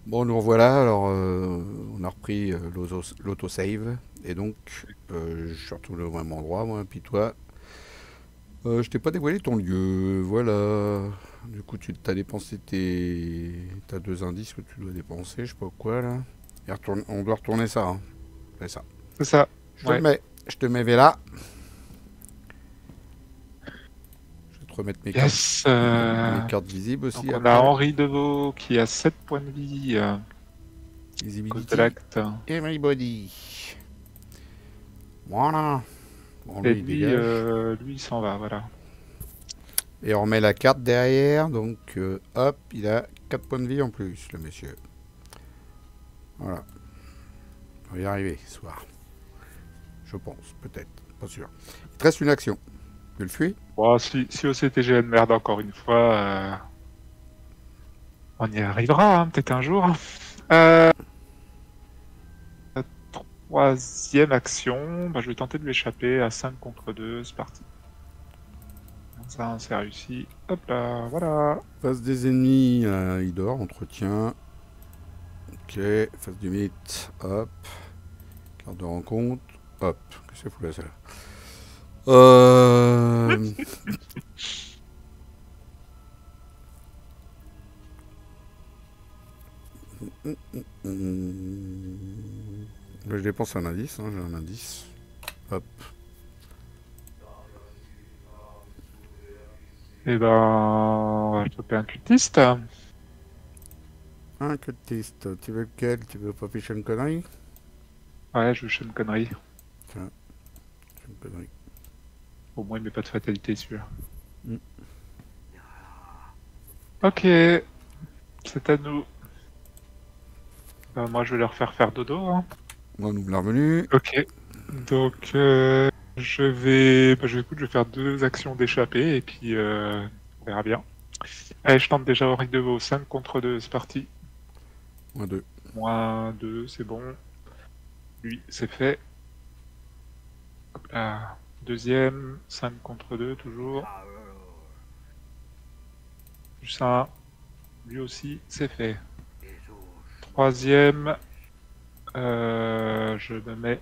Bon, nous revoilà. Alors, on a repris l'autosave. Et donc, je suis retourné au même endroit, moi. Puis toi, je t'ai pas dévoilé ton lieu. Voilà. Du coup, tu t'as dépensé t'as 2 indices que tu dois dépenser, je sais pas quoi, là. On doit retourner ça, hein. C'est ça. C'est ça. Je te le Ouais. mets. Je te mets là. Je vais te remettre Yes. mes cartes visibles Donc aussi on a après. Henri Deveau qui a 7 points de vie à cause de Visibility. l'acte. Everybody. Voilà. Bon, Et lui, il lui, dégage. lui il s'en va, voilà. Et on remet la carte derrière, donc hop, il a 4 points de vie en plus, le monsieur. Voilà, on va y arriver ce soir. Je pense, peut-être, pas sûr. Il te reste une action. Tu le fuis? Bon, si OCTG de merde encore une fois, on y arrivera, hein, peut-être un jour. Euh, Troisième action, bah, je vais tenter de lui échapper à 5 contre 2, c'est parti. Ça, c'est réussi. Hop là, voilà. Face des ennemis, il dort, entretien. Ok, face du mythe, hop. Carte de rencontre, hop. Qu'est-ce que c'est foutu là, ça? Je dépense un indice, hein, j'ai un indice. Hop. Et ben, on va choper un cultiste. Un cultiste, tu veux lequel? Tu veux pas ficher une connerie? Ouais, je fais une connerie. Tiens, c'est une connerie. Au moins, il met pas de fatalité, celui-là. Hmm. Ok, c'est à nous. Moi, je vais leur faire dodo, hein. Bon, nous voilà revenus. Ok. Donc, écoute, je vais faire 2 actions d'échappée et puis on verra bien. Allez, je tente déjà Henri Deveau, 5 contre 2, c'est parti. Moins 2. -2, c'est bon. Lui, c'est fait. Hop là. Deuxième, 5 contre 2, toujours. Plus 1. Lui aussi, c'est fait. Troisième, je me mets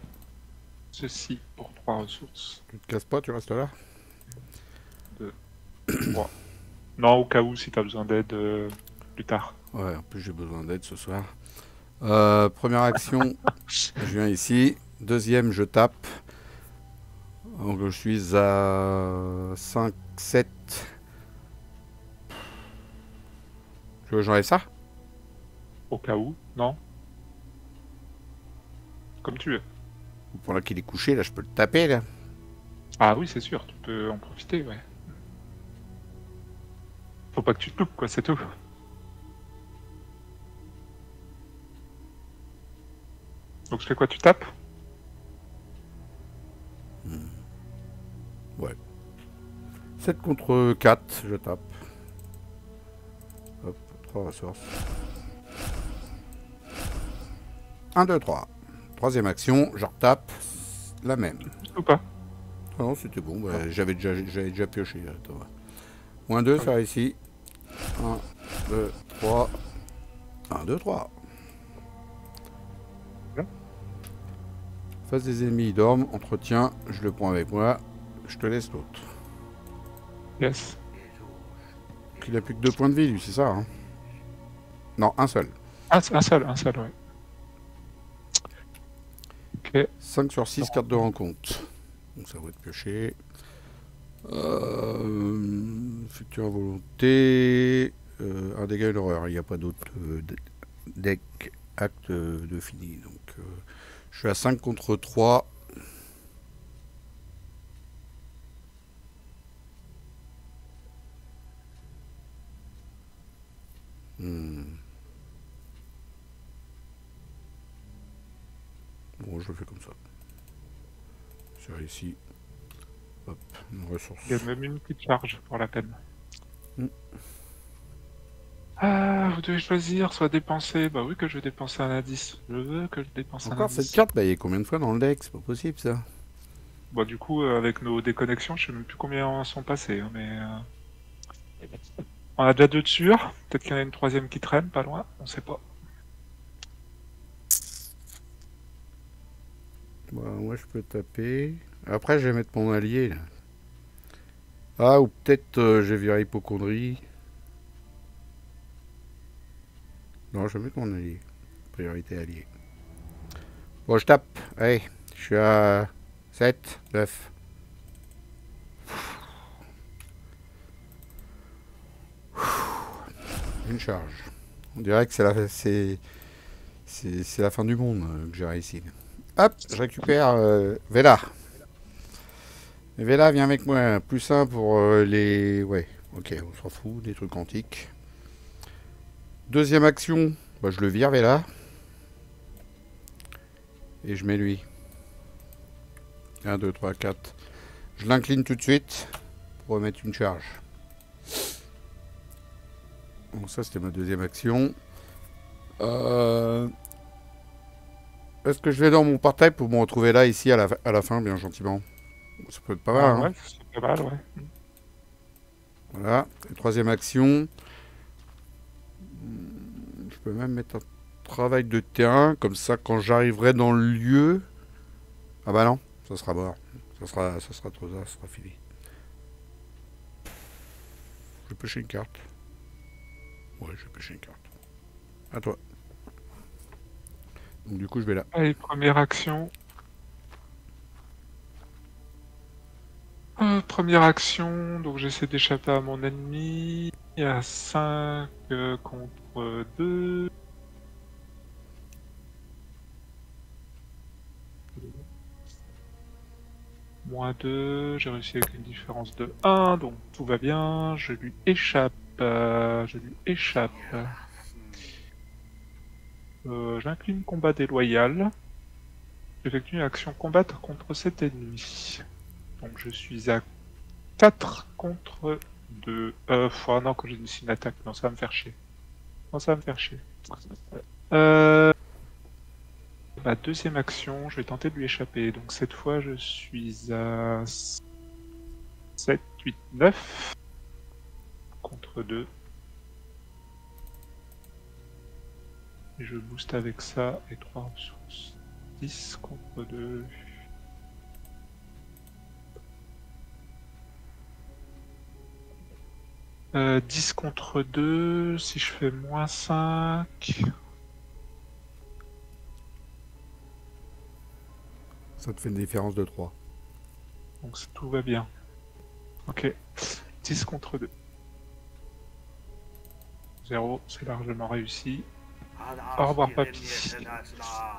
ceci pour 3 ressources. Tu te casses pas, tu restes là? 2, 3. Non, au cas où, si tu as besoin d'aide plus tard. Ouais, en plus j'ai besoin d'aide ce soir. Première action, je viens ici. Deuxième, je tape. Donc je suis à 5, 7. Tu veux que j'enlève ça? Au cas où, non? Comme tu veux. Pendant qu'il est couché, là, je peux le taper, là. Ah oui, c'est sûr, tu peux en profiter, ouais. Faut pas que tu te loupes, quoi, c'est tout. Donc je fais quoi, tu tapes? Ouais. 7 contre 4, je tape. Hop, 3 ressources. 1, 2, 3. Troisième action, je retape. La même. Ou pas? Ah non, c'était bon, Non. bah, j'avais déjà pioché. Attends. Moins 2, Ah ça oui. réussit. 1, 2, 3. 1, 2, 3. Voilà. Face des ennemis, ils dorment. Entretien, je le prends avec moi. Je te laisse l'autre. Yes. Il a plus que 2 points de vie, lui, c'est ça, hein? Non, un seul. Un seul, ouais. Ok. 5 sur 6 Donc, cartes de rencontre. Donc ça va être pioché. Future volonté. Un dégât et une horreur. Il n'y a pas d'autre deck acte de fini. Donc je suis à 5 contre 3. Bon, je le fais comme ça. C'est réussi. Hop, une il y a ressource. même une petite charge pour la peine. Hmm. Ah, vous devez choisir, soit dépenser. Bah oui que je vais dépenser un indice. Je veux que je dépense un Encore cette indice. carte, bah, il y a combien de fois dans le deck? C'est pas possible ça. Bon, du coup, avec nos déconnexions, je sais même plus combien en sont passés, hein, mais on a déjà 2 de sûrs. Peut-être qu'il y en a une troisième qui traîne, pas loin, on sait pas. Bah, moi, je peux taper. Après, je vais mettre mon allié, là. Ah, ou peut-être je vais virer hypocondrie. Non, je vais mettre mon allié. Priorité allié. Bon, je tape. Allez, je suis à 7, 9. Une charge. On dirait que c'est la fin du monde que j'ai réussi. Hop, je récupère Vela. Vela, viens avec moi. Plus un pour les... Ouais, ok, on s'en fout, des trucs antiques. Deuxième action, bah, je le vire Vela. Et je mets lui. 1, 2, 3, 4. Je l'incline tout de suite pour remettre une charge. Bon, ça c'était ma deuxième action. Est-ce que je vais dans mon portail pour me retrouver là, ici, à la fin, bien gentiment? Ça peut être pas mal, Ah hein. ouais, c'est pas mal, ouais. Voilà. Et troisième action. Je peux même mettre un travail de terrain. Comme ça, quand j'arriverai dans le lieu... Ah bah non, ça sera mort. Ça sera trop ça sera fini. Je vais pêcher une carte. Ouais, je vais pêcher une carte. À toi. Donc du coup, je vais là. Allez, première action. Première action, donc j'essaie d'échapper à mon ennemi. Il y a 5 contre 2. Moins 2, j'ai réussi avec une différence de 1, donc tout va bien. Je lui échappe. Je lui échappe. J'incline combat déloyal. J'effectue une action combattre contre cet ennemi. Donc je suis à 4 contre 2. Oh non, quand j'ai dit une attaque, non, ça va me faire chier. Non, ça va me faire chier. Ma deuxième action, je vais tenter de lui échapper. Donc cette fois, je suis à 7, 8, 9 contre 2. Et je booste avec ça et 3 ressources. 10 contre 2. « 10 contre 2, si je fais moins 5... » Ça te fait une différence de 3. Donc tout va bien. Ok. 10 contre 2. 0, c'est largement réussi. Au revoir papy.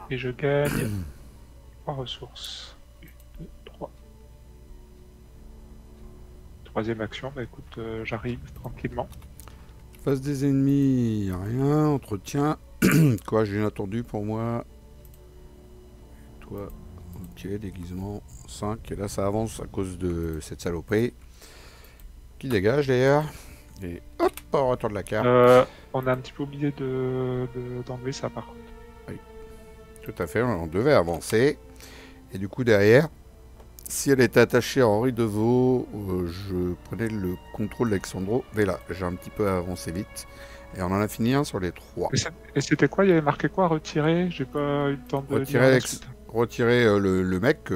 Et je gagne 3 ressources. 1, 2, 3. Troisième action, bah écoute, j'arrive tranquillement. Face des ennemis, rien. Entretien. Quoi, j'ai inattendu pour moi. Toi, ok, déguisement 5. Et là, ça avance à cause de cette saloperie. Qui dégage d'ailleurs. Et hop, on retourne la carte. On a un petit peu oublié d'enlever ça par contre. Oui, tout à fait, on devait avancer. Et du coup, derrière, si elle était attachée à Henri Deveau, je prenais le contrôle d'Alexandro Vela. J'ai un petit peu avancé vite. Et on en a fini un sur les 3. Et c'était quoi? Il y avait marqué quoi? Retirer? J'ai pas eu le temps de lire la suite. Retirer le mec.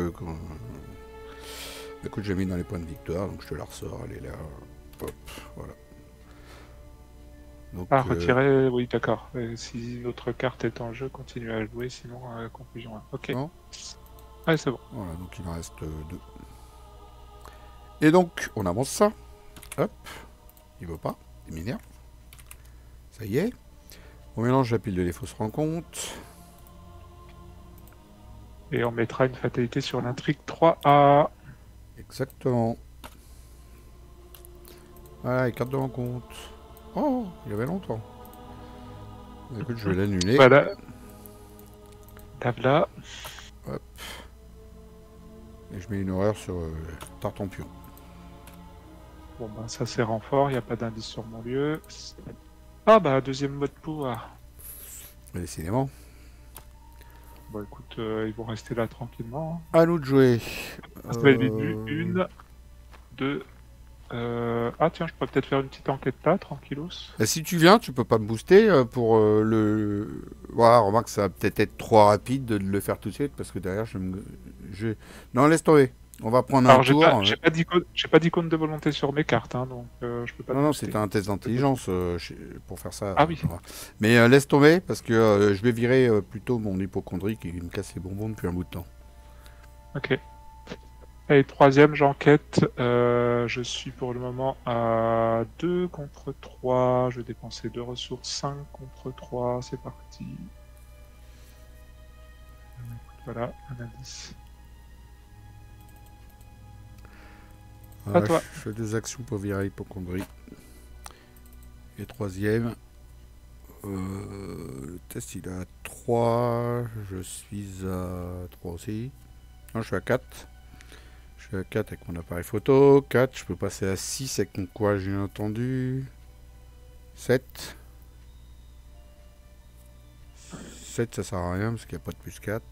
Écoute, j'ai mis dans les points de victoire, donc je te la ressors. Elle est là. Hop, voilà. Donc, retirer, oui, d'accord. Si notre carte est en jeu, continuez à jouer, sinon, conclusion 1. Ok. Non. Ouais, c'est bon. Voilà, donc il en reste 2. Et donc, on avance ça. Hop. Il veut pas. Il m'énerve. Ça y est. On mélange la pile de les fausses rencontres. Et on mettra une fatalité sur l'intrigue 3A. Exactement. Voilà, les cartes de rencontre. Oh, il y avait longtemps. Écoute, je vais l'annuler. Voilà. Tabla. Hop. Et je mets une horreur sur Tartampion. Bon, ben ça c'est renfort, il n'y a pas d'indice sur mon lieu. Ah bah, deuxième mode pouvoir. Décidément. Bon écoute, ils vont rester là tranquillement. À nous de jouer. Ça va être 1, 2, Ah tiens, je pourrais peut-être faire une petite enquête là, tranquillos. Et si tu viens, tu peux pas me booster pour le. Voilà, remarque, ça va peut-être être trop rapide de le faire tout de suite parce que derrière, je... Non, laisse tomber. On va prendre un Alors tour. j'ai pas d'icône de volonté sur mes cartes, hein, donc je peux pas te Non, non, booster. c'était un test d'intelligence pour faire ça. Ah oui. Voilà. Mais laisse tomber parce que je vais virer plutôt mon hypochondrie qui me casse les bonbons depuis un bout de temps. Ok. Et troisième, j'enquête. Je suis pour le moment à 2 contre 3. Je vais dépenser 2 ressources. 5 contre 3. C'est parti. Voilà, un indice. À toi. Je fais 2 actions pour virer hypochondrie. Et troisième, le test il est à 3. Je suis à 3 aussi. Non, je suis à 4. Je suis à 4 avec mon appareil photo. 4, je peux passer à 6 avec mon courage inattendu. 7. 7, ça sert à rien parce qu'il n'y a pas de plus 4.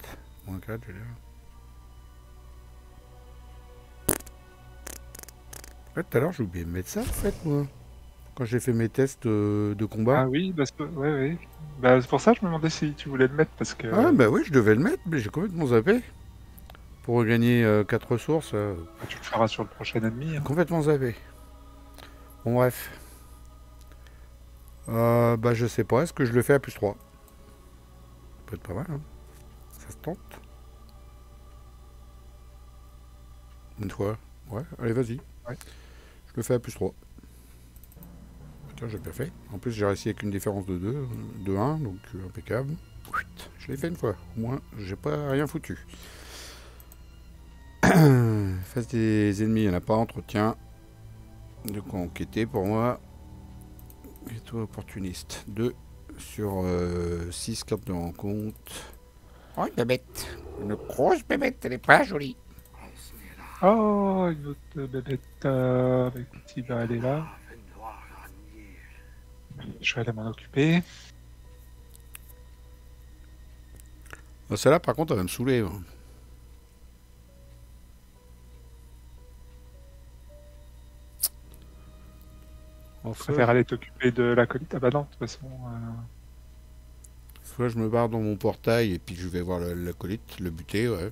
Moins 4, je veux dire. Ouais, tout à l'heure, j'ai oublié de mettre ça, en fait, moi. Quand j'ai fait mes tests de combat. Ah oui, ouais, ouais. Bah, c'est pour ça que je me demandais si tu voulais le mettre parce Ah, que bah oui, je devais le mettre, mais j'ai complètement zappé. Pour regagner 4 ressources, bah, tu le feras sur le prochain ennemi. Hein. complètement zappé. Bon, bref. Bah, je sais pas, est-ce que je le fais à plus 3? Ça peut être pas mal, hein. Ça se tente. Une fois. Ouais, allez, vas-y. Ouais. Je le fais à plus 3. Tiens, j'ai bien fait. En plus, j'ai réussi avec une différence de 2, de 1, donc impeccable. Je l'ai fait une fois. Au moins, j'ai pas rien foutu. Face des ennemis, il n'y en a pas. Entretien. De quoi enquêter pour moi. Et toi, opportuniste. 2 sur 6 cartes de rencontre. Oh, une bébête. Une grosse bébête, elle est pas jolie. Oh, une autre bébête avec qui va aller là. Je vais aller m'en occuper. Celle-là, par contre, elle va me saouler. Je préfère aller t'occuper de l'acolyte. Ah bah non, de toute façon. Soit je me barre dans mon portail et puis je vais voir l'acolyte, le buter, ouais.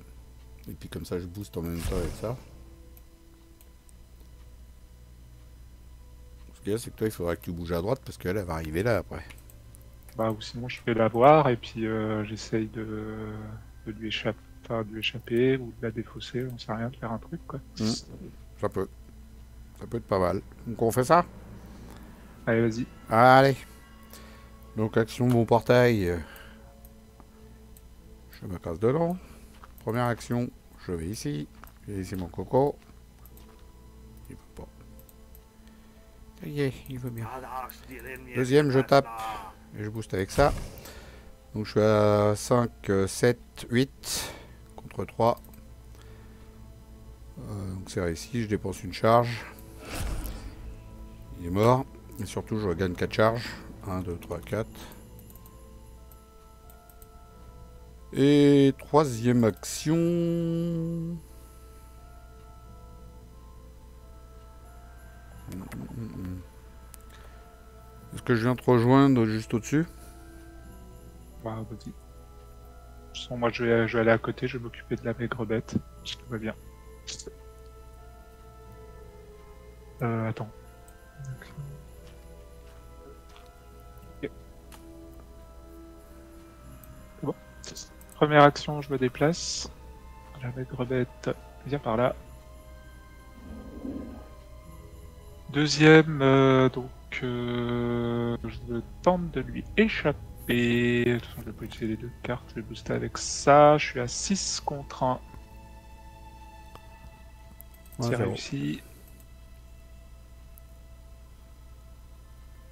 Et puis comme ça, je booste en même temps avec ça. Ce qu'il y a, c'est que toi, il faudra que tu bouges à droite parce qu'elle, elle va arriver là après. Bah, ou sinon, je vais la voir et puis j'essaye de lui échapper, enfin, de lui échapper ou de la défausser, on sait rien, de faire un truc quoi. Ça peut. Ça peut être pas mal. Donc on fait ça? Allez, vas-y. Allez. Donc action mon portail. Je me casse dedans. Première action, je vais ici. J'ai ici mon coco. Il veut pas. Ça y est, il veut bien. Deuxième, je tape. Et je booste avec ça. Donc je suis à 5, 7, 8 contre 3. Donc c'est réussi, je dépense une charge. Il est mort. Et surtout, je gagne 4 charges. 1, 2, 3, 4. Et troisième action. Est-ce que je viens te rejoindre juste au-dessus? Bah, vas-y. De toute façon, moi je vais aller à côté, je vais m'occuper de la maigre bête. Tout va bien. Attends. Ok. C'est bon. Première action, je me déplace. La maigre bête vient par là. Deuxième, donc je tente de lui échapper. De toute façon, je vais pas utiliser les deux cartes, je vais booster avec ça. Je suis à 6 contre 1. C'est réussi.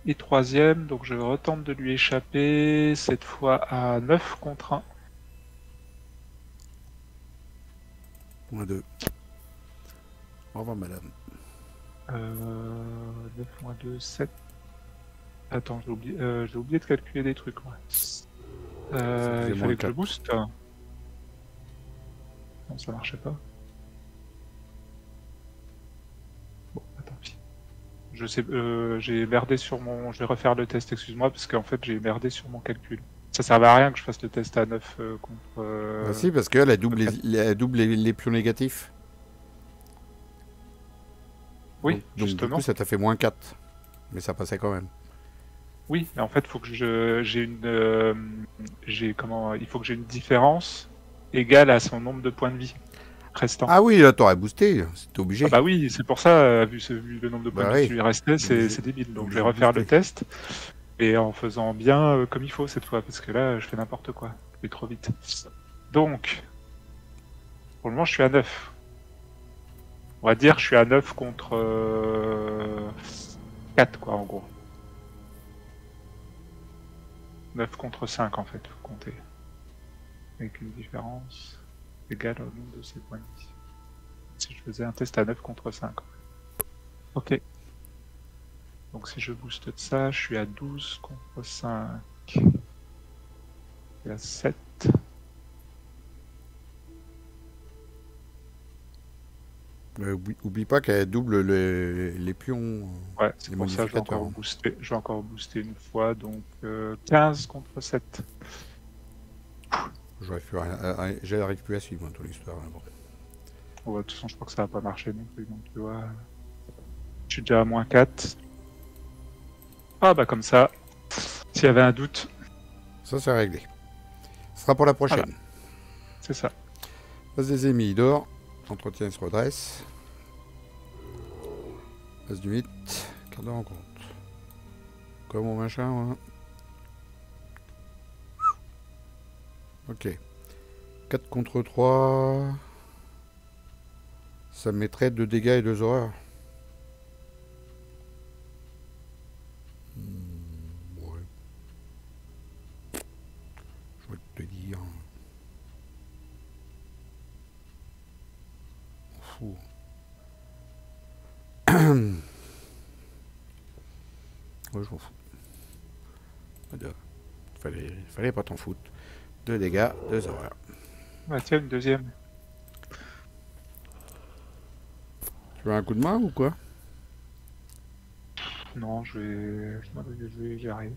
Et troisième, donc je retente de lui échapper, cette fois à 9 contre 1. Moins 2. Au revoir, madame. 9 moins 2, 7. Attends, j'ai oublié de calculer des trucs. Ouais. Il fallait que je le booste. Non, ça marchait pas. Bon, tant pis. Je sais, j'ai merdé sur mon... Je vais refaire le test, excuse-moi, parce qu'en fait, j'ai merdé sur mon calcul. Ça servait à rien que je fasse le test à 9 contre... Bah si, parce qu'elle elle double, 4. elle double les pions négatifs. Oui, Donc du coup, justement. ça t'a fait -4. Mais ça passait quand même. Oui, mais en fait, faut que j'ai une... il faut que j'ai une différence égale à son nombre de points de vie restant. Ah oui, là, t'aurais boosté. C'était Ah obligé. bah oui, c'est pour ça, vu le nombre de points Bah de vie qui oui. lui restait, Obligé, c'est débile. Donc je vais obligé de refaire le booster. test, et en faisant bien comme il faut cette fois, parce que là, je fais n'importe quoi. Je vais trop vite. Donc, pour le moment, je suis à 9. On va dire je suis à 9 contre 4, quoi, en gros. 9 contre 5, en fait, faut compter. Avec une différence égale au nombre de ses points de vie. Si je faisais un test à 9 contre 5. Ok. Donc si je booste de ça, je suis à 12 contre 5. Et à 7. Oublie pas qu'elle double les pions, Ouais, c'est les pour ça que modificateurs. je vais encore booster une fois, donc 15 contre 7. J'arrive plus à suivre moi, ton histoire. Là, bon. Bon, de toute façon, je crois que ça va pas marcher non plus, donc tu vois. Je suis déjà à -4. Ah bah comme ça, s'il y avait un doute, Ça, c'est réglé. Ce sera pour la prochaine. Voilà. C'est ça. Passe des ennemis, il dort. Entretien, il se redresse. Passe du mythe. Carte de rencontre. Comme mon machin, hein. Ok. 4 contre 3. Ça me mettrait 2 dégâts et 2 horreurs. Ouais. Je vais te dire. Fou. Ouais, je m'en fous. Fallait pas t'en foutre. 2 dégâts, 2 horreurs. Bah tiens, une deuxième. Tu veux un coup de main ou quoi? Non, je vais gérer.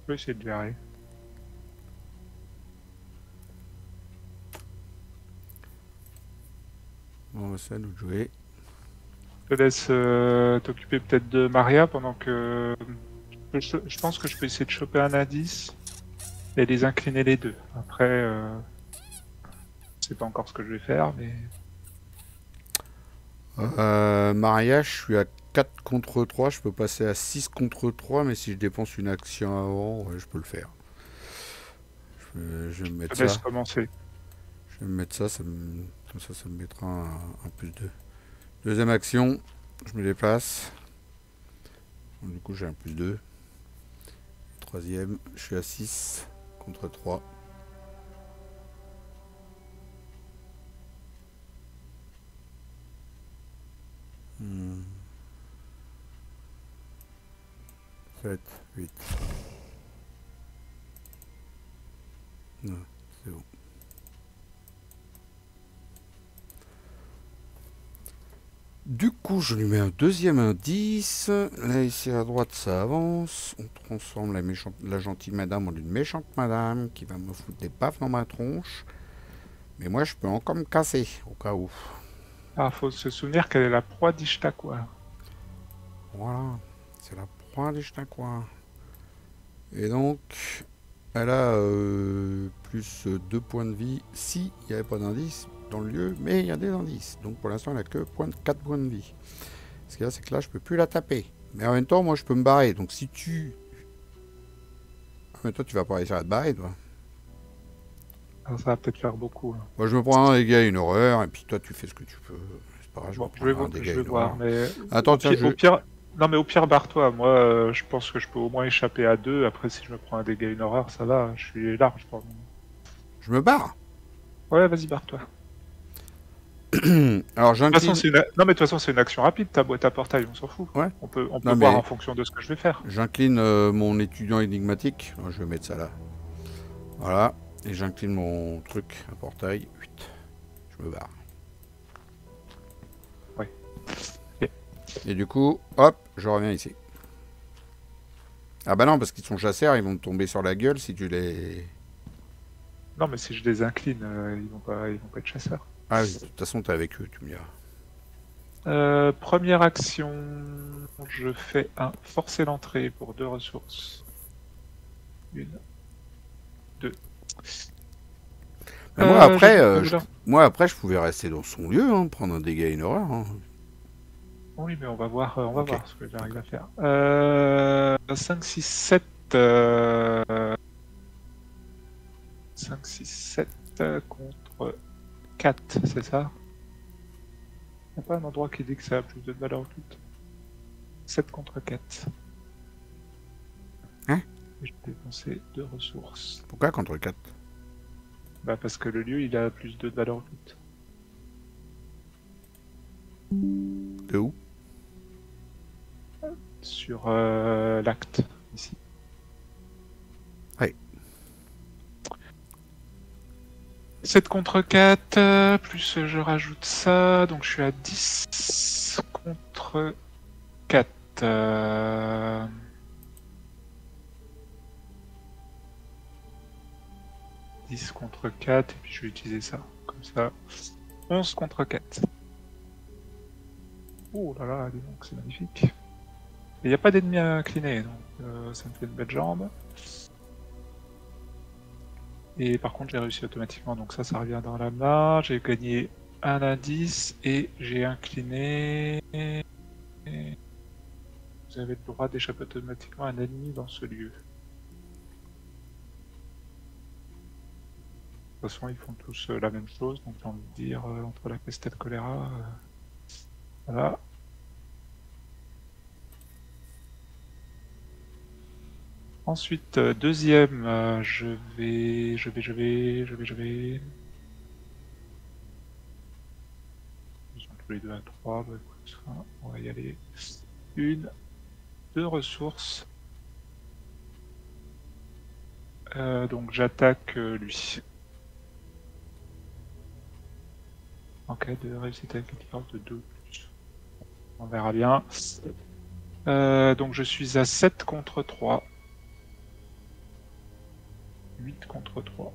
Je vais essayer de gérer. Bon, c'est à nous de jouer. Je te laisse t'occuper peut-être de Maria pendant que... Je pense que je peux essayer de choper un indice et les incliner les deux. Après, je sais pas encore ce que je vais faire, mais... Maria, je suis à 4 contre 3. Je peux passer à 6 contre 3, mais si je dépense une action avant, ouais, je peux le faire. Je vais me Je mettre te laisse ça. commencer. Je vais me mettre ça, comme ça me mettra un plus 2. Deuxième action, je me déplace. Donc, du coup, j'ai un plus 2. Troisième, je suis à 6 contre 3. Hmm. 7, 8. Non, c'est bon. Du coup, je lui mets un deuxième indice. Là, ici à droite, ça avance. On transforme la gentille madame en une méchante madame qui va me foutre des baffes dans ma tronche. Mais moi, je peux encore me casser, au cas où. Ah, faut se souvenir qu'elle est la proie d'Ishtakwa. Voilà, c'est la proie des quoi. Et donc, elle a plus 2 points de vie si il n'y avait pas d'indice dans le lieu, mais il y a des indices. Donc pour l'instant, elle a que 4 points de vie. Ce qu'il y a, c'est que là, je peux plus la taper. Mais en même temps, moi, je peux me barrer. Donc si tu... Ah, mais toi, tu vas pas réussir à te barrer, toi. Ah, ça va peut-être faire beaucoup. Hein. Moi, je me prends un dégât, une horreur, et puis toi, tu fais ce que tu peux. C'est pas grave, je Bon, me prends un dégât, je vais une voir, horreur. mais Attends, tiens, au pire, non mais au pire barre-toi. Moi, je pense que je peux au moins échapper à 2. Après, si je me prends un dégât, une horreur, ça va. Je suis large pour le moment. je me barre. Ouais, vas-y, barre-toi. Alors, De toute façon, j'incline... non, mais de toute façon, c'est une action rapide. Ta boîte à portail, on s'en fout. Ouais. On peut Non, voir mais- en fonction de ce que je vais faire. J'incline mon étudiant énigmatique. Je vais mettre ça là. Voilà. Et j'incline mon truc à portail. 8. Je me barre. Ouais. Ok. Et du coup, hop, je reviens ici. Ah bah non, parce qu'ils sont chasseurs, ils vont te tomber sur la gueule si tu les... Non, mais si je les incline, ils vont pas être chasseurs. Ah oui, de toute façon, t'es avec eux, tu me diras. Première action, je fais un forcer l'entrée pour 2 ressources. 1, 2. Mais moi, J'ai après, du couleur. moi, après, je pouvais rester dans son lieu, hein, prendre un dégât et une horreur. Hein. Oui, mais on va voir, Ok. ce que j'arrive à faire. 5, 6, 7. 5, 6, 7 contre 4, c'est ça? Il n'y a pas un endroit qui dit que ça a plus de valeur toute. 7 contre 4. Hein? Et je vais dépenser 2 ressources. Pourquoi contre 4? Bah parce que le lieu il a plus de valeur toute. De où? Sur l'acte, ici. Oui. 7 contre 4, plus je rajoute ça, donc je suis à 10 contre 4. 10 contre 4, et puis je vais utiliser ça, comme ça. 11 contre 4. Oh là là, dis donc, c'est magnifique. Et il n'y a pas d'ennemis inclinés, donc ça me fait une belle jambe. Et par contre, j'ai réussi automatiquement, donc ça revient dans la main. J'ai gagné un indice et j'ai incliné. Vous avez le droit d'échapper automatiquement à un ennemi dans ce lieu. De toute façon, ils font tous la même chose, donc j'ai envie de dire, entre la peste et le choléra. Voilà. Ensuite, deuxième, je vais. Ils sont tous les deux à 3, bah, écoute, on va y aller. 1, 2 ressources. Donc j'attaque lui. En cas de réussite avec une différence de 2 ou plus. On verra bien. Donc je suis à 7 contre 3. 8 contre 3.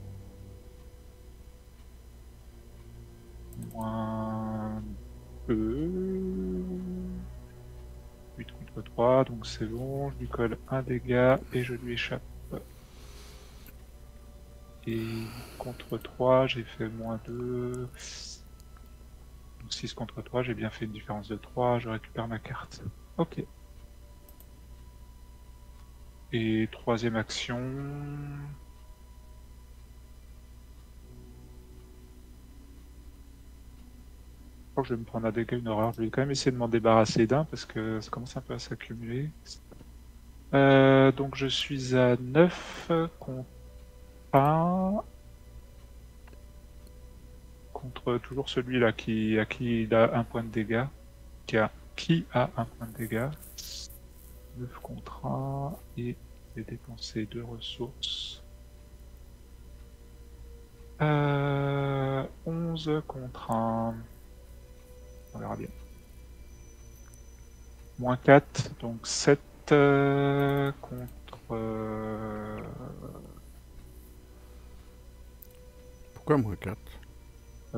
Moins 2. 8 contre 3, donc c'est bon. Je lui colle un dégât et je lui échappe. Et 8 contre 3, j'ai fait moins 2. Donc 6 contre 3, j'ai bien fait une différence de 3. Je récupère ma carte. Ok. Et troisième action. Je crois que je vais me prendre un dégât, une horreur. Je vais quand même essayer de m'en débarrasser d'un parce que ça commence un peu à s'accumuler. Donc je suis à 9 contre 1. Contre toujours celui-là à qui il a un point de dégâts. Qui a un point de dégâts. 9 contre 1. Et je vais dépenser 2 ressources. 11 contre 1. On verra bien. Moins 4, donc 7 contre... Pourquoi moins 4?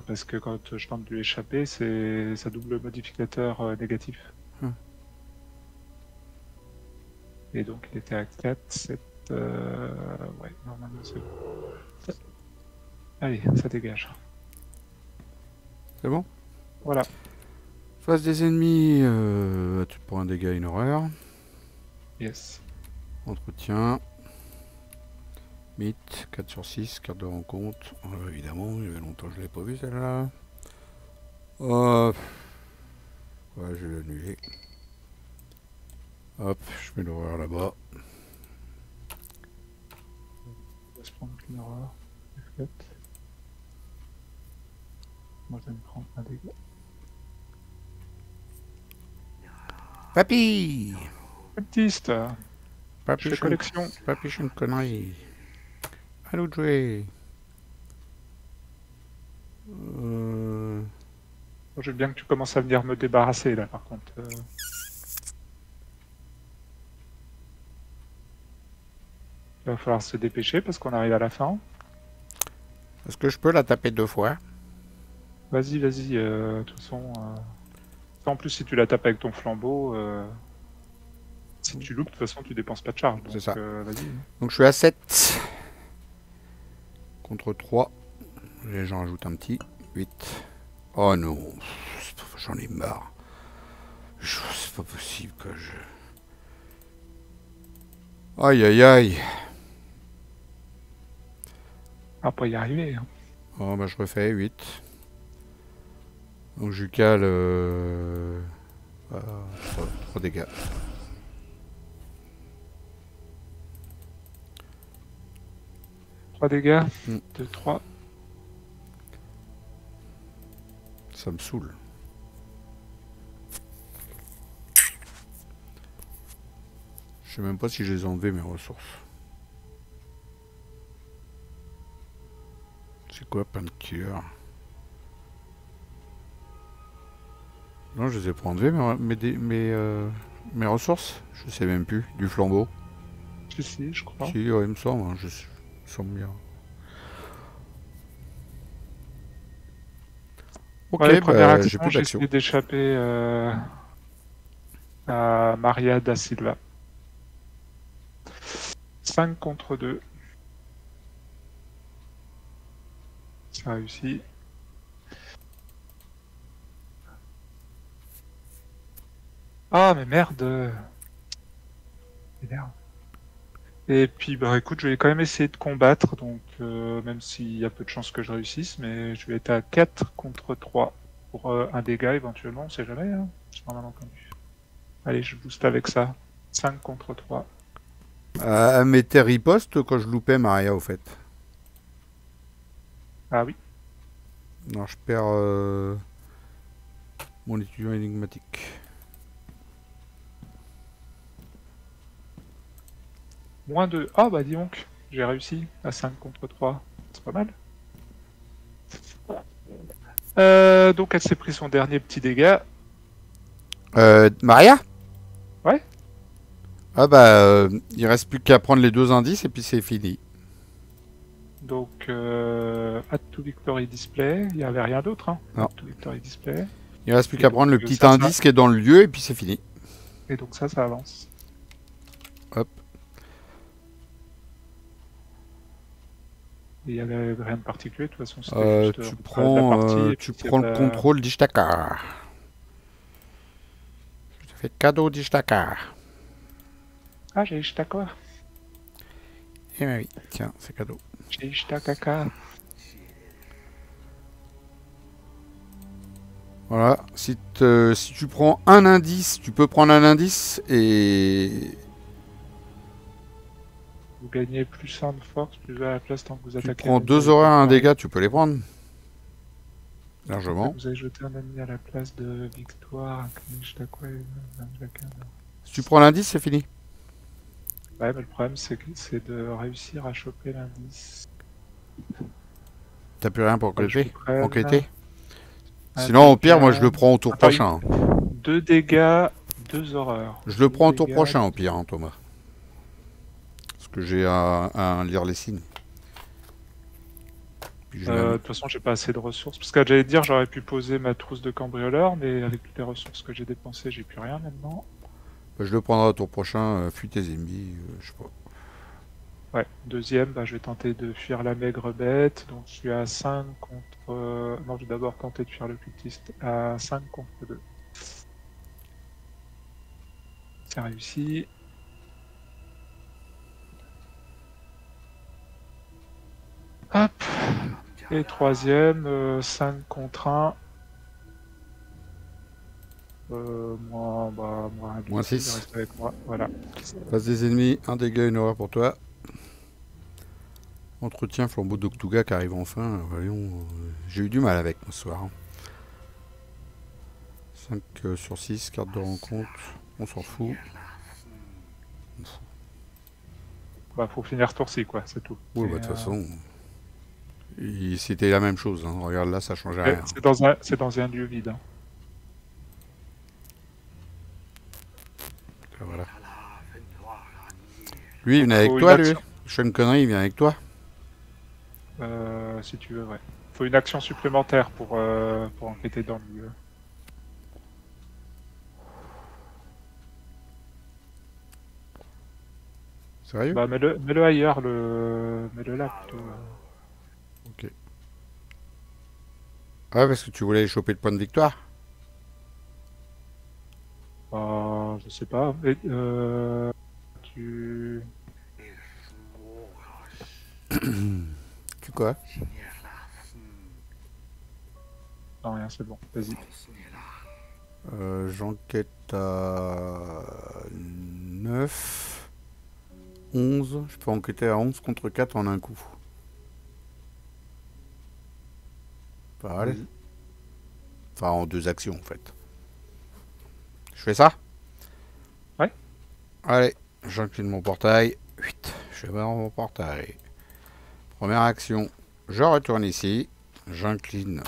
Parce que quand je tente de lui échapper, c'est ça double modificateur négatif. Et donc il était à 4, 7... Ouais, normalement c'est bon. Allez, ça dégage. C'est bon? Voilà. Face des ennemis, tu prends un dégât et une horreur. Yes. Entretien. Mythe, 4 sur 6, carte de rencontre. Évidemment, il y avait longtemps que je ne l'ai pas vu celle-là. Ouais, je vais l'annuler. Hop, je mets l'horreur là-bas. On va se prendre une horreur. Moi je vais me prendre un dégât. Papy! Baptiste, Papy, je fais collection. Papy, je suis une connerie. Allô, jouer. Je veux bien que tu commences à venir me débarrasser là par contre. Il va falloir se dépêcher parce qu'on arrive à la fin. Est-ce que je peux la taper 2 fois? Vas-y, vas-y. De toute façon, en plus, si tu la tapes avec ton flambeau, si tu loupes, de toute façon, tu dépenses pas de charge. C'est ça. Vas-y. Donc je suis à 7. Contre 3. J'en rajoute un petit. 8. Oh non. J'en ai marre. C'est pas possible que je... Aïe aïe aïe. On va pas y arriver. Hein. Oh bah je refais 8. Donc je lui cale 3 dégâts. Trois dégâts. 2, 3. Ça me saoule. Je sais même pas si je les ai enlevés mes ressources. C'est quoi painkiller? Non, je les ai pas enlevés mes ressources. Je sais même plus. Du flambeau. Si, je crois. Si, ouais, il me semble. Hein, il me semble bien. Ok, Ouais, première bah, action, j'ai plus j'ai d'action. essayé d'échapper à Maria da Silva. 5 contre 2. Ça réussit. Ah, mais merde! Merde. Et puis, bah écoute, je vais quand même essayer de combattre, donc même s'il y a peu de chances que je réussisse, mais je vais être à 4 contre 3 pour un dégât éventuellement, on sait jamais, hein. J'ai pas mal entendu. Allez, je booste avec ça. 5 contre 3. Elle mettait riposte quand je loupais Maria, au fait. Ah oui. Non, je perds mon étudiant énigmatique. Moins 2. Ah bah dis donc, j'ai réussi à 5 contre 3. C'est pas mal. Donc elle s'est pris son dernier petit dégât. Maria? Ouais. Ah bah, il reste plus qu'à prendre les 2 indices et puis c'est fini. Donc, Add to Victory Display. Il n'y avait rien d'autre, hein. Non. Add to Victory Display. Il reste plus Et qu'à donc, prendre le petit ça indice qui est dans le lieu et puis c'est fini. Et donc ça avance. Hop. Il n'y avait rien de particulier, de toute façon, c'était juste Tu la prends, partie. Et tu puis prends le contrôle d'Ishtakar. Je te fais cadeau d'Ishtakar. Ah, j'ai Ishtakar. Eh ben oui, tiens, c'est cadeau. J'ai Ishtakaka. Voilà, si tu prends un indice, tu peux prendre un indice et Vous gagnez plus 1 de force, plus 2 à la place tant que vous tu attaquez. prends 2 horaires, un dégât, tu peux les prendre. Largement. Vous avez jeté un ennemi à la place de victoire. Si tu prends l'indice, c'est fini. Ouais, mais le problème, c'est de réussir à choper l'indice. T'as plus rien pour enquêter. Un Sinon, au pire, dégât. moi je le prends au tour Attends, prochain. 2 dégâts, 2 horreurs. Je le prends au Deux tour dégâts. prochain, au pire, hein, Thomas. Parce que j'ai à lire les signes. Puis De toute façon, j'ai pas assez de ressources. Parce que j'allais dire, j'aurais pu poser ma trousse de cambrioleur, mais avec toutes les ressources que j'ai dépensées, j'ai plus rien maintenant. je le prendrai au tour prochain. Fuis tes ennemis, je sais pas. Ouais, deuxième, bah, je vais tenter de fuir la maigre bête. Donc je suis à 5 contre... Non, je vais d'abord tenter de fuir le cultiste. À 5 contre 2. C'est réussi. Hop. Et troisième, 5 contre 1. Moins 2, Moins il 6. reste avec moi. Voilà. Face des ennemis, un dégât, une horreur pour toi. Entretien flambeau d'Octuga qui arrive enfin. Voyons, j'ai eu du mal avec moi ce soir. 5 sur 6, carte de rencontre. On s'en fout. Bah, faut finir ce tour-ci, quoi, c'est tout. Oui, bah, de toute façon, c'était la même chose. Hein. Regarde là, ça changeait rien. C'est dans un lieu vide. Hein. Voilà. Lui, il venait avec toi, lui? Sean Connery, il vient avec toi? Si tu veux, ouais. Faut une action supplémentaire pour enquêter dans le lieu. Sérieux? Bah, mets-le ailleurs, mets-le là plutôt. Ok. Ah, parce que tu voulais choper le point de victoire? Je sais pas. Et, tu. Tu quoi? Non, rien, c'est bon. Vas-y. J'enquête à 9, 11. Je peux enquêter à 11 contre 4 en un coup. Pas mal. Vas-y. Enfin, en 2 actions en fait. Je fais ça? Ouais. Allez, j'incline mon portail. 8. Je vais mon portail. Première action, je retourne ici. J'incline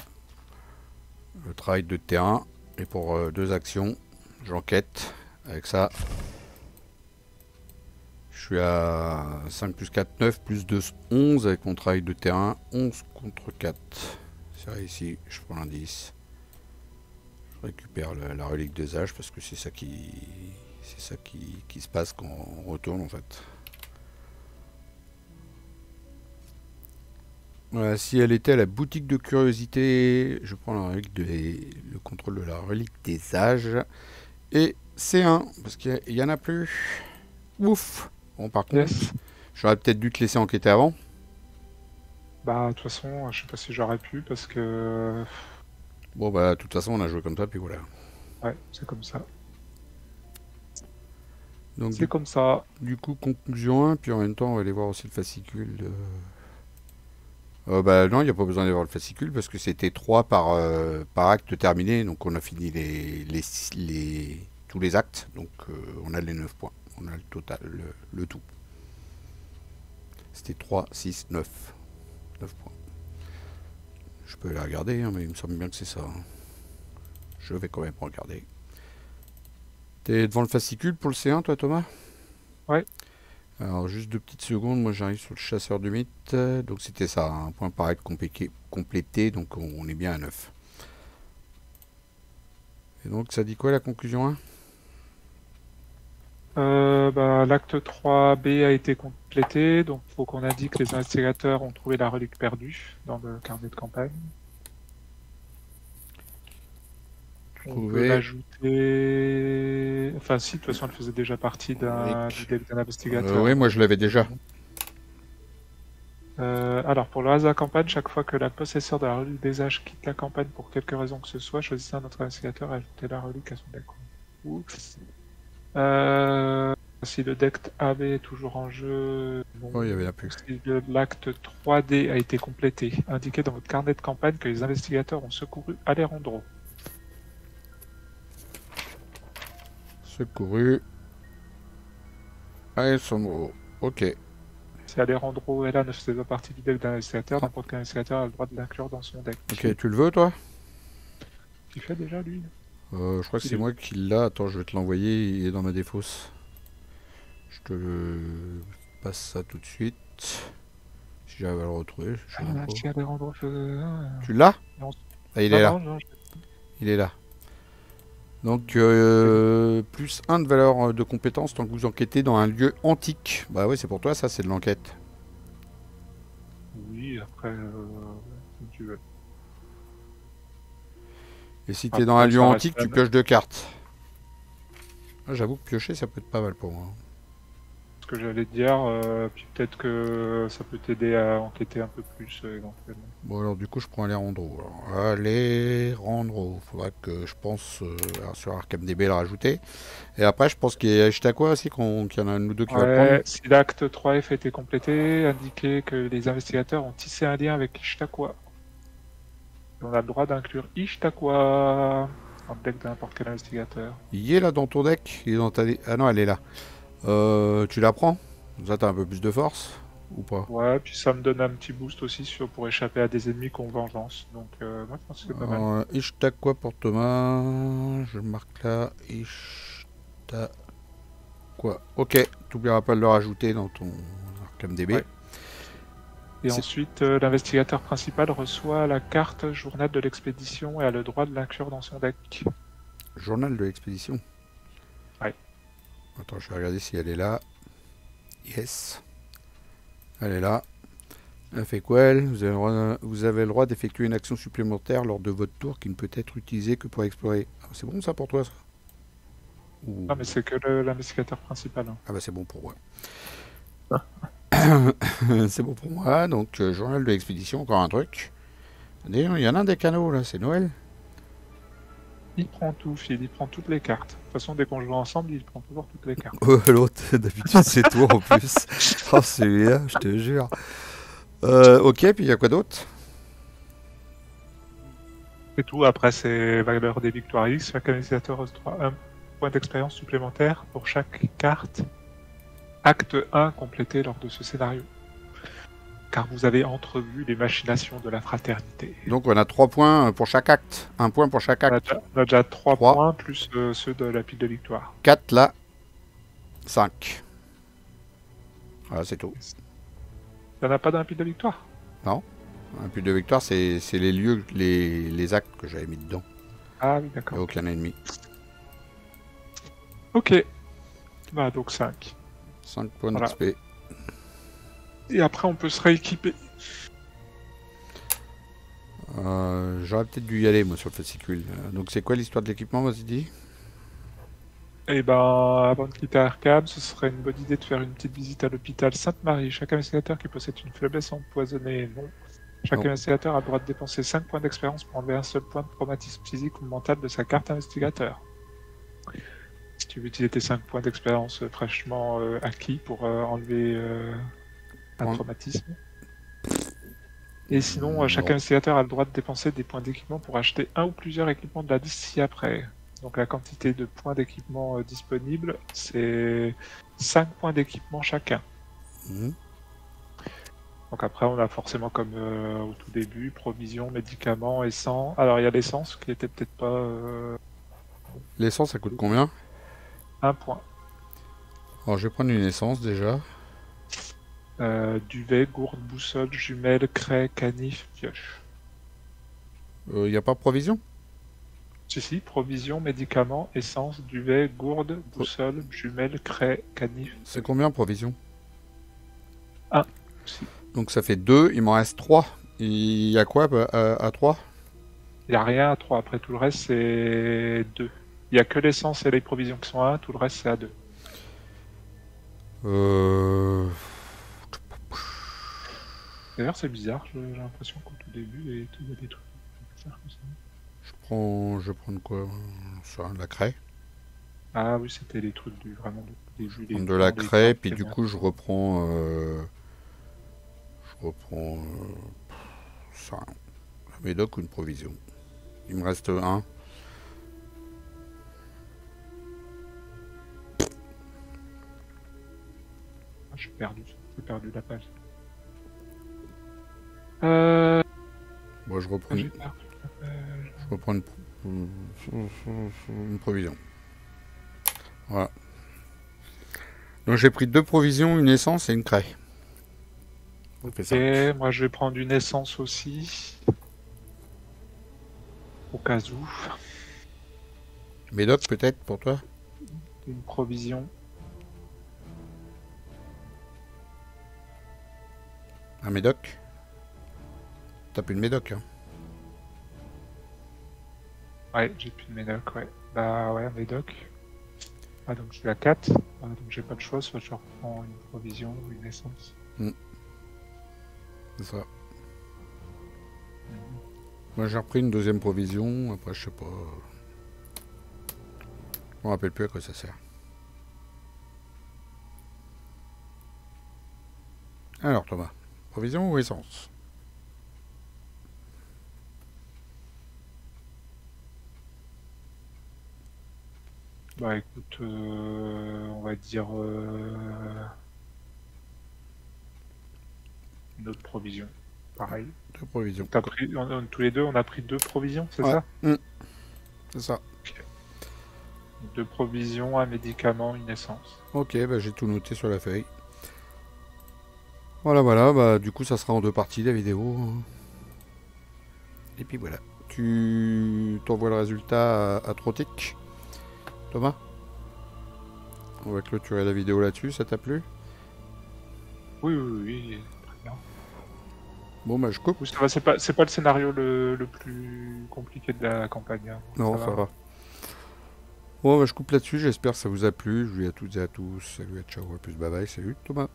le travail de terrain. Et pour 2 actions, j'enquête. Avec ça, je suis à 5 plus 4, 9 plus 2, 11 avec mon travail de terrain. 11 contre 4. C'est ici, je prends l'indice. Je récupère la relique des âges parce que c'est ça qui se passe quand on retourne en fait. Voilà, si elle était à la boutique de curiosité, je prends le contrôle de la relique des âges. Et C1, parce qu'il y en a plus. Ouf. Bon, par contre, Yes. j'aurais peut-être dû te laisser enquêter avant. Bah, de toute façon, je sais pas si j'aurais pu parce que. Bon, bah, de toute façon, on a joué comme ça, puis voilà. Ouais, c'est comme ça. Donc, C'est comme ça. du coup, conclusion 1, puis en même temps, on va aller voir aussi le fascicule. Bah non, il n'y a pas besoin d'aller voir le fascicule parce que c'était 3 par acte terminé, donc on a fini tous les actes, donc on a les 9 points, on a le total, le tout. C'était 3, 6, 9. 9 points. Je peux les regarder, hein, mais il me semble bien que c'est ça. Hein. Je vais quand même regarder. T'es devant le fascicule pour le C1, toi, Thomas? Ouais. Alors, juste 2 petites secondes, moi j'arrive sur le chasseur de mythes. Donc c'était ça, un point par acte complété, donc on est bien à 9. Et donc ça dit quoi la conclusion 1? Bah, l'acte 3B a été complété, donc il faut qu'on indique que les investigateurs ont trouvé la relique perdue dans le carnet de campagne. On peut l'ajouter. Enfin, si, de toute façon, elle faisait déjà partie du deck d'un investigateur. Oui, moi je l'avais déjà. Alors, pour le reste de la campagne, chaque fois que la possesseur de la relique des âges quitte la campagne pour quelque raison que ce soit, choisissez un autre investigateur et ajoutez la relique à son deck. Oups. Si le deck AB est toujours en jeu, bon, Oh, il y avait la plus. si l'acte 3D a été complété, indiquez dans votre carnet de campagne que les investigateurs ont secouru Alejandro. Secouru. Alessandro. Ok. Si Alejandro est là, ne faisait pas partie du deck d'un investigateur, n'importe quel investigateur a le droit de l'inclure dans son deck. Ok, tu le veux toi? Il fait déjà lui. Je crois que c'est moi qui l'a. Attends, je vais te l'envoyer. Il est dans ma défausse. Je te passe ça tout de suite. Si j'arrive à le retrouver. Si Alejandro faisait... Tu l'as? Ah, il est là. Non, Il est là. Donc, plus 1 de valeur de compétence tant que vous enquêtez dans un lieu antique. Bah ouais, c'est pour toi, ça, c'est de l'enquête. Oui, après, comme tu veux. Et si t'es dans un lieu antique, tu pioches 2 cartes. Ah, j'avoue que piocher, ça peut être pas mal pour moi. Ce que j'allais te dire, puis peut-être que ça peut t'aider à enquêter un peu plus éventuellement. Bon, alors du coup, je prends Alejandro. Alejandro, faudra que je pense sur ArcamDB le rajouter. Et après, je pense qu'il y a Ishtakwa aussi, qu'il y en a un ou deux qui va le prendre. Si l'acte 3F a été complété, indiquez que les investigateurs ont tissé un lien avec Ishtakwa. On a le droit d'inclure Ishtakwa dans le deck de n'importe quel investigateur. Il est là dans ton deck. Il est dans ta... Ah non, elle est là. Tu la prends? Ça, t'as un peu plus de force ou pas? Ouais, puis ça me donne un petit boost aussi pour échapper à des ennemis qu'on vengeance. Donc, moi je pense que c'est pas mal. Ishtakwa pour Thomas. Je marque là. Ishtakwa. Ok, t'oublieras pas de le rajouter dans ton comme DB. Ouais. Et C'est- ensuite, l'investigateur principal reçoit la carte journal de l'expédition et a le droit de l'inclure dans son deck. Journal de l'expédition. Ouais. Attends, je vais regarder si elle est là. Yes. Elle est là. Elle fait quoi, elle? Vous avez le droit d'effectuer une action supplémentaire lors de votre tour qui ne peut être utilisée que pour explorer. Ah, c'est bon ça pour toi, ça? Ou... Non, mais c'est que l'investigateur principal. Hein. Ah bah c'est bon pour moi. C'est bon pour moi. Donc, journal de l'expédition, encore un truc. D'ailleurs, il y en a un des canaux, là. C'est Noël. Il prend tout, Phil, il prend toutes les cartes. De toute façon, dès qu'on joue ensemble, il prend toujours toutes les cartes. L'autre, d'habitude, c'est toi en plus. Oh, c'est bien, je te jure. Ok, puis il y a quoi d'autre? C'est tout. Après, c'est valeur des victoires X. Chaque investigateur reçoit un point d'expérience supplémentaire pour chaque carte. Acte 1 complété lors de ce scénario. Car vous avez entrevu les machinations de la fraternité. Donc, on a 3 points pour chaque acte. 1 point pour chaque acte. On a déjà 3 Trois. points plus ceux de la pile de victoire. 4 là. 5. Voilà, c'est tout. Il n'y en a pas dans la pile de victoire? Un but de victoire, c'est les lieux, les actes que j'avais mis dedans. Ah oui, Il n'y d'accord. a aucun ennemi. Ok. Bah, donc 5. 5 points Voilà. d'XP. Et après, on peut se rééquiper. J'aurais peut-être dû y aller, moi, sur le fascicule. Donc, c'est quoi l'histoire de l'équipement, vas-y, dis? Et ben, avant de quitter Arkham, ce serait une bonne idée de faire une petite visite à l'hôpital Sainte-Marie. Chaque investigateur qui possède une faiblesse empoisonnée, non. Chaque Non. investigateur a le droit de dépenser 5 points d'expérience pour enlever un seul point de traumatisme physique ou mental de sa carte investigateur. Si tu veux utiliser tes 5 points d'expérience fraîchement acquis pour enlever un Point. traumatisme. Et sinon, Non. chaque investigateur a le droit de dépenser des points d'équipement pour acheter un ou plusieurs équipements de la liste ci-après. Donc la quantité de points d'équipement disponibles, c'est 5 points d'équipement chacun. Mhm. Donc après, on a forcément comme au tout début, provisions, médicaments, essence. Alors il y a l'essence qui était peut-être pas L'essence, ça coûte combien? 1 point. Alors, je vais prendre une essence, déjà. Duvet, gourde, boussole, jumelle, craie, canif, pioche. Il n'y a pas provision? Si, provisions, médicaments, essence, duvet, gourde, boussole, jumelle, craie, canif. C'est combien, provision? 1. Si. Donc, ça fait 2, il m'en reste 3. Il y a quoi à 3? Il n'y a rien à 3. Après, tout le reste, c'est 2. Il n'y a que l'essence et les provisions qui sont à 1. Tout le reste, c'est à 2. D'ailleurs, c'est bizarre. J'ai l'impression qu'au tout début, il y a des trucs bizarres comme ça. Je vais prendre quoi? Ça, la craie. Ah oui, c'était les trucs vraiment du début. Je prends de la craie, puis du coup, je reprends ça. Un médoc ou une provision. Il me reste 1. J'ai perdu la page. Moi, je reprends J'ai perdu la page. Je reprends une provision. Voilà. Donc j'ai pris 2 provisions, une essence et une craie. On fait ça. Et moi, je vais prendre une essence aussi. Au cas où. Médoc peut-être pour toi? Une provision. Un médoc? T'as plus de médoc, hein? Ouais, j'ai plus de médoc, ouais. Bah ouais, un médoc. Ah, donc je suis à 4. Ah, donc j'ai pas de choix, soit je reprends une provision ou une essence. C'est ça. Moi j'ai repris une deuxième provision, après je sais pas. Je me rappelle plus à quoi ça sert. Alors Thomas, provision ou essence? Bah écoute, on va dire une autre provision. Pareil. 2 provisions. T'as pris, tous les deux, on a pris 2 provisions, c'est Ouais. ça? C'est ça. 2 provisions, un médicament, une essence. Ok, bah j'ai tout noté sur la feuille. Voilà, voilà, bah du coup ça sera en deux parties la vidéo. Et puis voilà. Tu t'envoies le résultat à Trotic, Thomas? On va clôturer la vidéo là-dessus, ça t'a plu? Oui, oui, oui, très bien. Bon bah je coupe. Oui, ça va, c'est pas le scénario le plus compliqué de la campagne, hein. Non, Ça ça va. va. Bon bah je coupe là-dessus, j'espère que ça vous a plu. Je vous dis à toutes et à tous, salut, à ciao, à plus, bye bye, salut Thomas.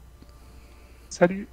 Salut!